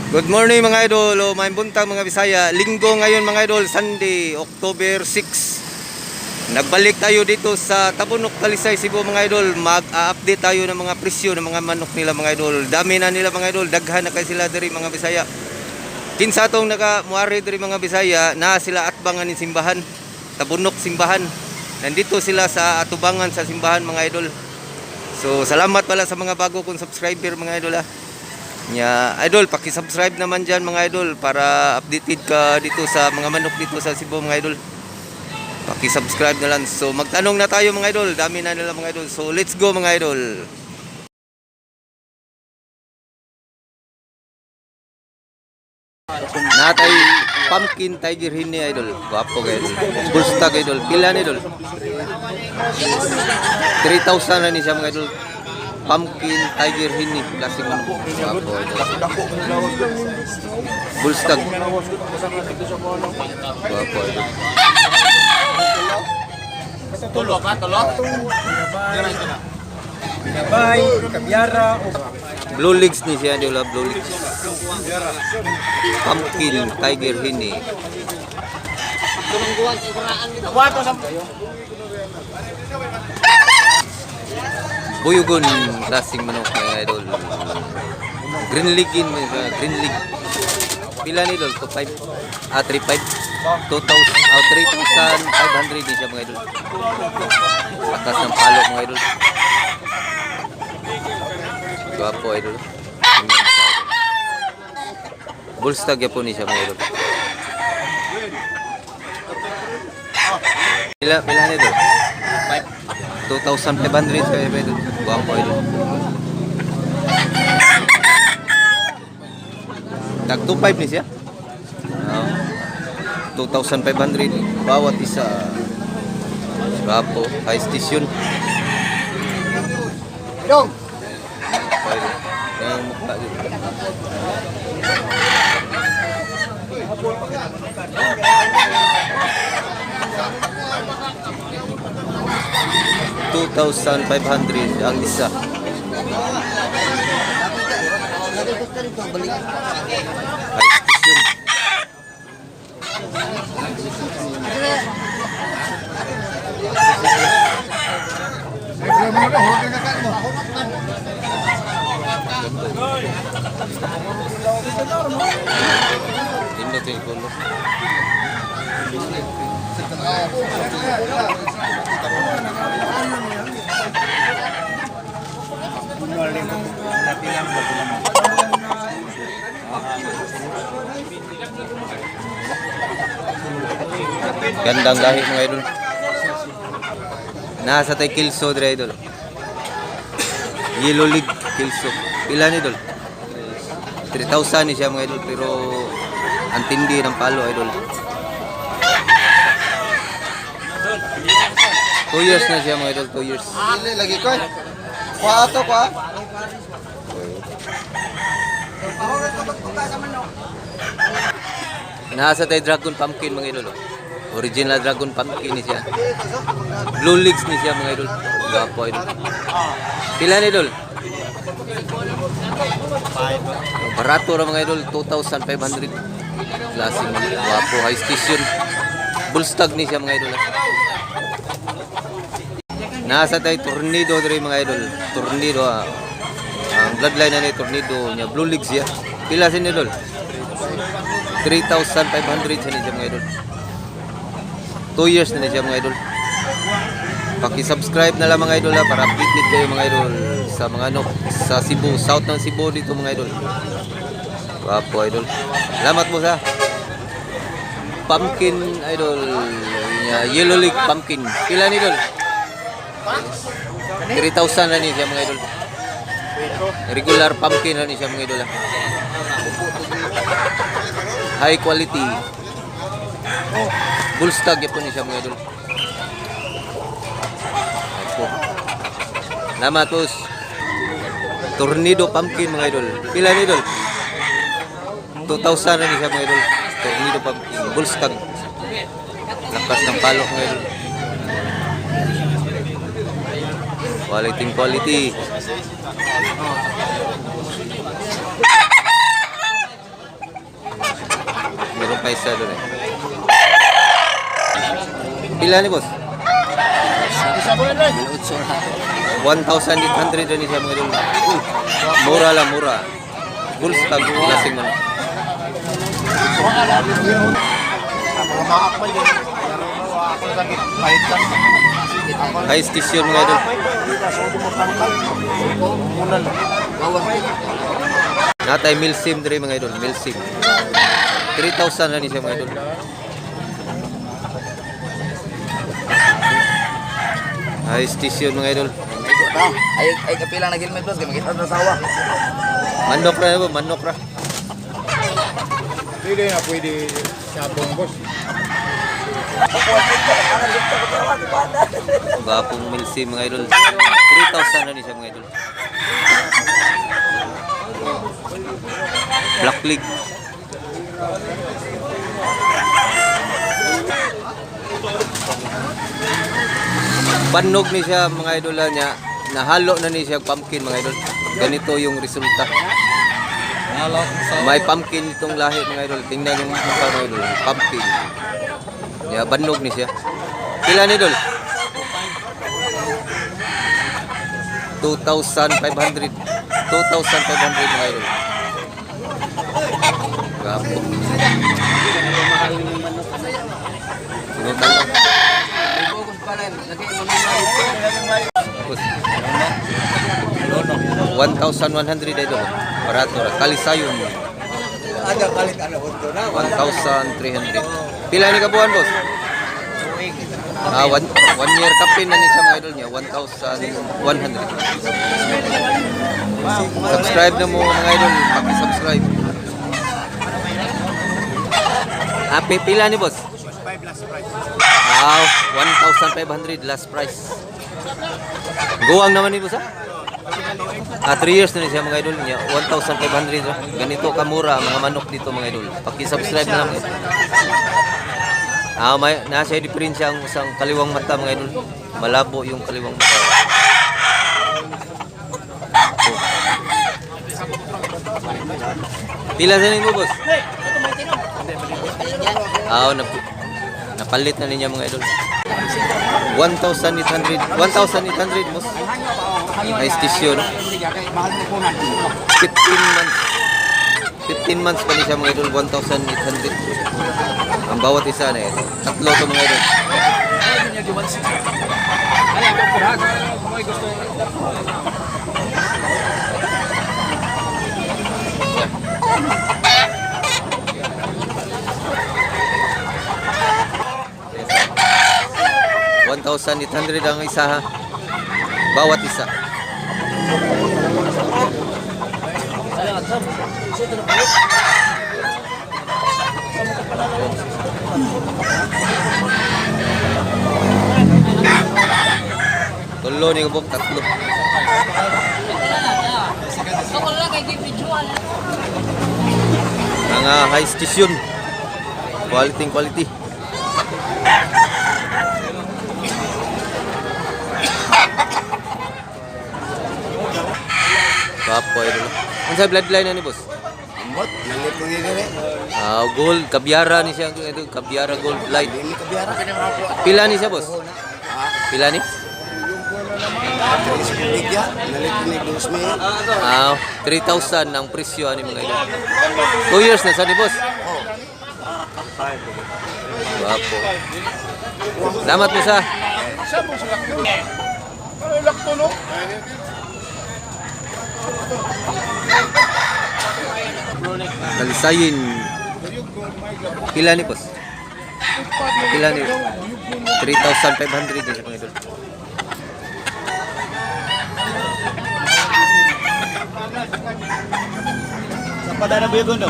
Good morning mga idol, o may buntag mga Bisaya. Linggo ngayon mga idol, Sunday, October 6. Nagbalik tayo dito sa Tabunok, Talisay, Cebu mga idol. Mag-update tayo ng mga presyo ng mga manok nila mga idol. Dami na nila mga idol, daghan na kay sila diri mga Bisaya. Kinsa tong naka-muari diri mga Bisaya, na sila atbangan ni simbahan. Tabunok simbahan. Nandito sila sa atubangan sa simbahan mga idol. So salamat pala sa mga bago kong subscriber mga idol idol, paki-subscribe naman dyan mga idol para updated ka dito sa mga manok dito sa Cebu mga idol. Paki-subscribe na lang. So magtanong na tayo mga idol, dami na nila mga idol. So let's go mga idol. Natay pumpkin tiger hini idol. Guwapo ka idol. Full stock idol. Pila ni idol? 3,000 na ni siya mga idol. Pumpkin tiger hini klaseng manok. Guwapo idol. Full stock. Guwapo idol. Tulo ka, tulo? Gabay, kabyara, Blue legs ni siya idol, blue legs. Pumpkin tiger hini. Wato sa Buyugon klaseng manok mga idol. Green league in green league. Pila ni idol? 2.5 3.5 3,500 din siya mga idol. Lakas ng palo mga idol. Guwapo idol. Bullstag yapon ni siya mga idol. Pila ni idol? 2,500 kaya idol. Guwapo idol. Tag 2.5 ni siya. 2,500 bawat isa. Guwapo, high station. Dong. Yang mukha dito. $2,500 ang isa. High station. Lindo to yung color. Gandang lahi mga idol. Nasa tayo kilso dre idol. Yellow league kilso. Pila ni idol? 3,000 ni siya mga idol, pero ang tindi ng palo idol. 2 years na siya mga idol, 2 years. Lagi ko. Kuha ato, kuha. Nasa tayo dragon pumpkin mga idol. Original dragon pumpkin ni siya. Blue legs ni siya mga idol. Gapo idol. Pila ni idol? Barato ra mga idol, 2,500. Klaseng guwapo, high station. Bullstag ni siya mga idol. Nasa tayo tornado diri mga idol. Tornado ang bloodline na ni tornado niya, blue legs siya. Pila sin idol? 3,500 siya ni siya mga idol. 2 years na ni siya mga idol. Paki-subscribe na lang mga idol para updated kayo mga idol sa mga sa Cebu, south ng Cebu dito mga idol. Wapo idol. Salamat mo sa pumpkin idol. Yellow league pumpkin. Pila ni idol? 3,000 na ni siya mga idol. Regular pumpkin na ni siya mga idol. High quality. Bullstag yapon ni siya mga idol. Namatos. Tornado pumpkin mga idol. Pila ni idol? 2,000 na ni siya mga idol. Tornado pumpkin. Bullstag. Lakas ng palo mga idol. Quality. pa isa doon eh. Pila ni boss? 1,800 rin siya mga idol. Mura lang, mura. Full stock, lasing man. High station mga idol. Natay milsim diri mga idol, milsim. 3,000 na ni siya mga idol. High station mga idol. Ay kapilang na gilmed boss, gamit na sawa. Manok ra ba? Manok ra. Hindi na pwede sabong boss. Gapong milsim mga idol. 3,000 na ni siya mga idol. Black League. Panog ni siya mga idol niya. Nahalo na ni siya pumpkin mga idol. Ganito yung resulta. May pumpkin itong lahi mga idol. Tingnan yung mukha mga idol. Pumpkin. Ya, banog ni siya. Pila ni idol? 2,500. 2,500 mga idol. Gapo. Sinutan lang. 1,100 idol. Barato ra. Kalisayon. Ada kalit ano unto na. 1,300. Pila ni kabuan boss? One year kapin na ni sa mga idol niya. 1,100. Subscribe na mo mga idol. Paki-subscribe. Pila ni boss? 1,500 last price. Guwang naman ni boss ha? 3 years na siya mga idol niya. 1,500. Ganito kamura mga manok dito mga idol. Paki-subscribe na lang. May nasa diferensya ang isang kaliwang mata mga idol. Malabo yung kaliwang mata. Pila sa ninyo boss? Napalit na niya mga idol. 1,800. 1,800 boss. May station. 15 months. 15 months pa niya mga idol. 1,800. Ang bawat isa na ito. Tatlo ito mga idol. $1,800 ang isa ha. Bawat isa. Tulo ni kabok, tatlo. Mga high station. Quality. Papo idol. Ano sa bloodline na ni boss? Ambot, nalit ko gini. Gold, kabyara ni siya. Ito, kabyara gold light. Dili kabiara. Pila ni siya boss? Pila ni? Bigya, nalit ko ni boss me. 3,000 ang presyo ani mga idol. 2 years na sa ni boss. Papo. Salamat mo sa. Kalisayin. Pila ni boss? Pila ni? 3,500 din mga idol. Padana ba yun no?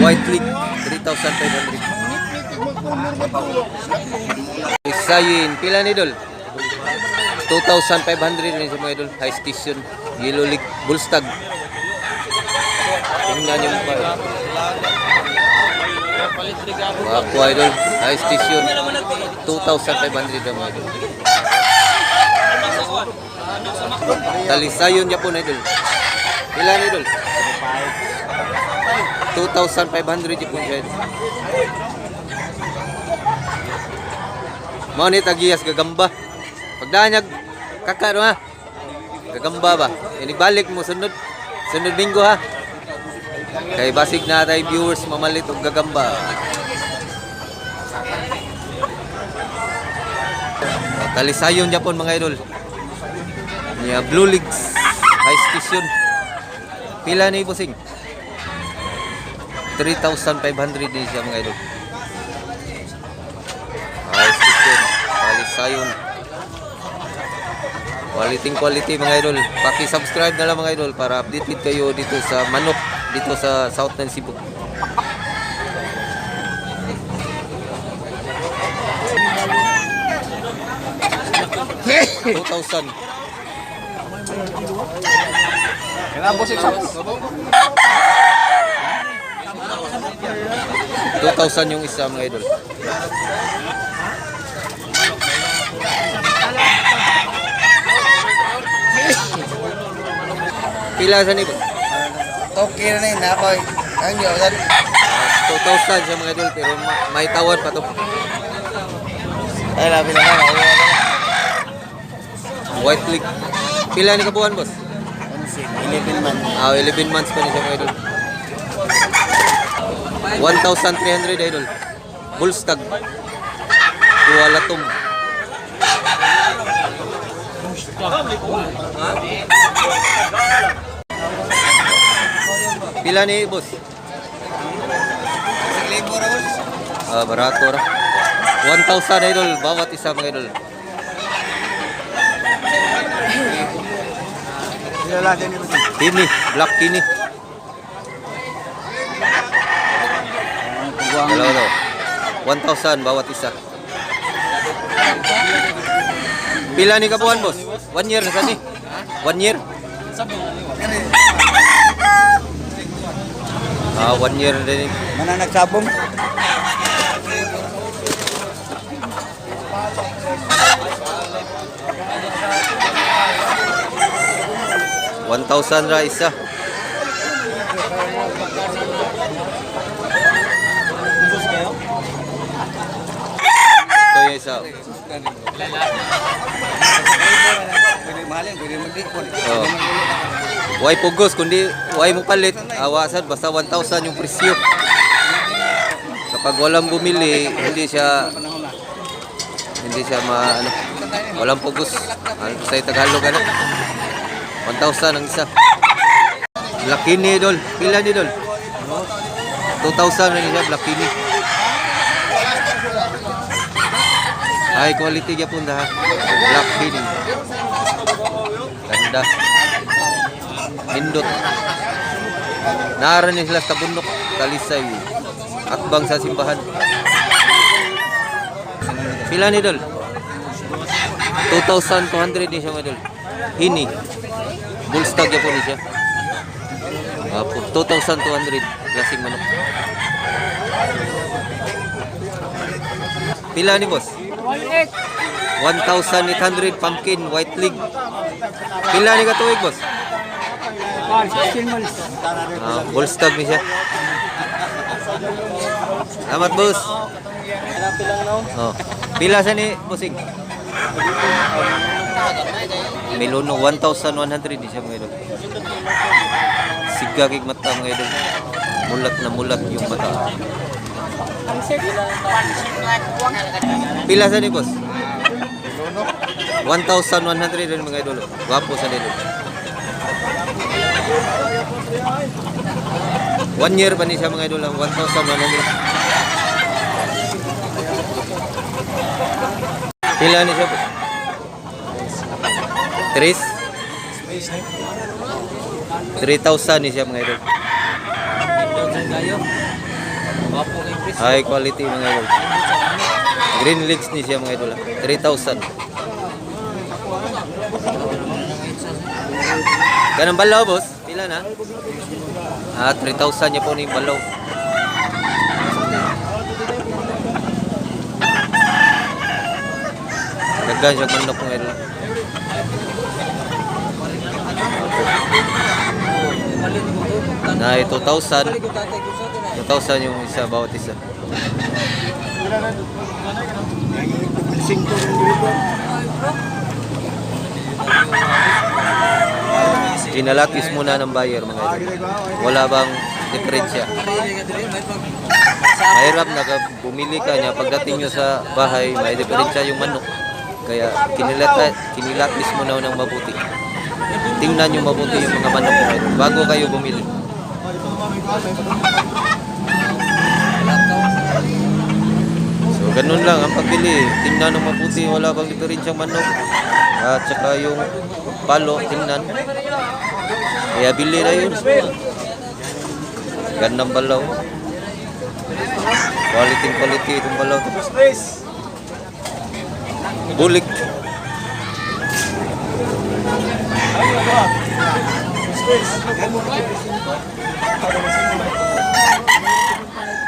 White League 3,500. Kalisayin. Pila ni idol? 2,500 din sa mga idol. High station. Yellow League Bullstag. Tingnan yung pa. Ako idol, high station 2,500 ang mga idol. Talisayon niya po na idol. Ilan idol? 2,500 yung siya. Mao ni tagiyas gagamba. Pagdaan niya kaka no ha. Gagamba ba? Inigbalik mo sunod linggo ha. Kay basig na tay viewers mamalit og gagamba. Talisayon Japon mga idol. Nya Blue Leagues High Station. Pila ni bossing? 3,500 din siya mga idol. High Station. Talisayon. Quality mga idol. Paki-subscribe na lang mga idol para updated kayo dito sa manok dito sa South ng Cebu. $2,000. Kailangan boss ito. 2,000 yung isa mga idol. Pila sa nibo? Okay na yun. Nakoy. Ang yun. 2,000 siya mga idol pero may tawad pa to. Ay, labi na nga. White League. Pila ni kabuhan boss? 11 man. 11 months pa ni siya mga idol. 1,300 idol. Bullstag. Kualatum. Pila ni boss? Barato ra. 1,000 idol bawat isa mga idol. Kini, black kini. Hello, hello. 1,000 bawat isa. Pila ni kabuhan boss? 1 year na sani? 1 year? 1 year na din. Mana nagsabong? $1,000 ra isa. Ito yung isa. Pwede mahalin, pwede mag-dikon. Oh. Way pugos kundi way mo palit. Awasan basta 1,000 yung presyo. Kapag walang bumili, hindi siya walang pugos. Ano sa Tagalog ano? 1,000 ang isa. Laki ni idol. Pila ni idol? 2,000 na niya laki ni. High quality gyapon da ha. Laki ni. Ganda. Hindot. Naran ni sila sa bundok, Talisay. Akbang sa simbahan. Pila ni idol? 2,200 ni siya idol. Hini. Bullstag po ni siya. 2,200 klaseng manok. Pila ni boss? 1,800 pumpkin white leg. Pila ni katuig boss? 16 months. Bullstag ni siya. Salamat boss. Oh. Pila sa ni bossing? Melono 1,100 di siya mga idol. Sigagig mata mga idol. Mulat na mulat yung mata. Pila sa ni boss? 1,100 din mga idol. Gwapo sa nilo. 1 year pa ni siya mga idol. 1,100. Pila ni siya boss? 3,000 ni siya mga idol. High quality mga idol. Green legs ni siya mga idol. 3,000. Ganang balaw boss? Pila na? 3,000 niya po ni balaw. Dagan siya manok mga idol. Na 2,000. 2,000 yung isa, bawat isa. Kinalakis muna ng buyer mga idol. Wala bang diferensya? Mahirap na bumili ka niya pagdating nyo sa bahay, may diferensya yung manok. Kaya kinilatis mo na ng mabuti. Tingnan nyo mabuti yung mga manok mo bago kayo bumili. So ganun lang ang pagbili. Tingnan nyo mabuti, wala bang diferensyang manok. At saka yung palo, tingnan. Kaya bili na yun. Gandang balaw. Quality itong balaw. Bulik.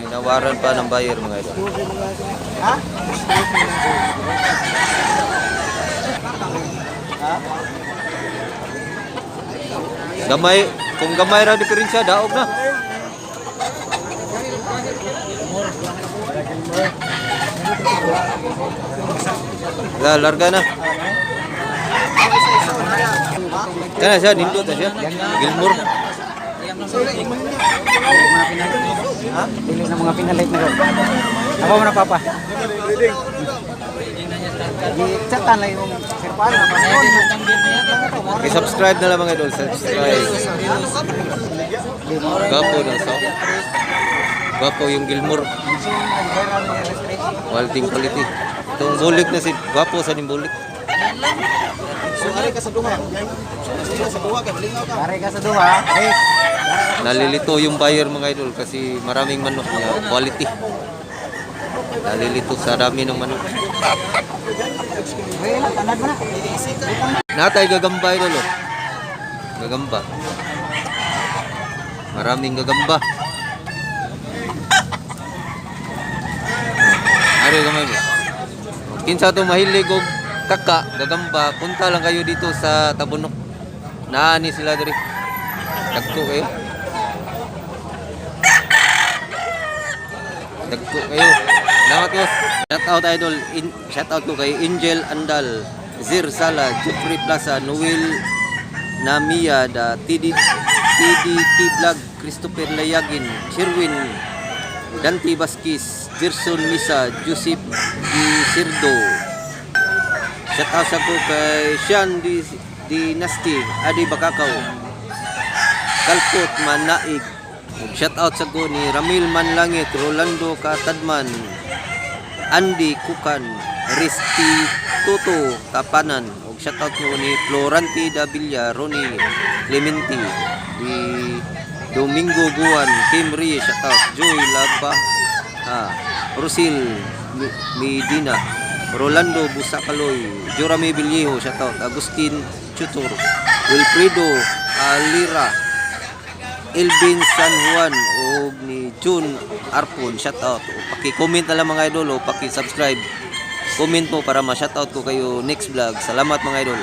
Tinawaran pa ng buyer mga idol. Gamay, kung gamay ra diferensya, daog na. Larga na. Kana siya, nindot na siya. Gilmore. Ha? Dili na mga pinalit na ron. Ako mo na papa. Chatan lang yung sirpaan. I-subscribe na lang mga idol. Subscribe. Gapo na sa. Gapo yung Gilmore. Quality. Itong bulik na si Gapo sa ning bulik. Aray ka sa duha. Nalilito yung buyer mga idol kasi maraming manok niya. Quality. Nalilito sa dami ng manok. Natay gagamba idol oh. Gagamba. Maraming gagamba. Ari gamay mo. Kinsa to mahilig og kaka, gagamba, punta lang kayo dito sa Tabunok. Naani sila diri. Dagko kayo. Salamat ko. Shout out idol. Shout out ko kay Angel Andal, Zir Sala, Jeffrey Plaza, Noel Namia, TDT Vlog, Christopher Layagin, Sherwin, Dante Basquis, Gerson Misa, Joseph Di Sirdo. Shout out sa ko kay Sean Dynasty, Adi Bakakaw, Kalpot Manaig. Shout out sa ko ni Ramil Manlangit, Rolando Katadman, Andy Kukan, Risti Toto Tapanan. Og shout out ko ni Florante Davilla, Ronnie Clementi, di Domingo Guan, Kim Rie, shout out Joy Laba, Rosil Medina, Rolando Busacaloy, Jorame Villejo, shout out Agustin Chutor, Wilfredo Alira, Elvin San Juan o ni June Arpon, shout out. Paki-comment na lang mga idol o paki-subscribe. Comment mo para ma-shout out ko kayo next vlog. Salamat mga idol.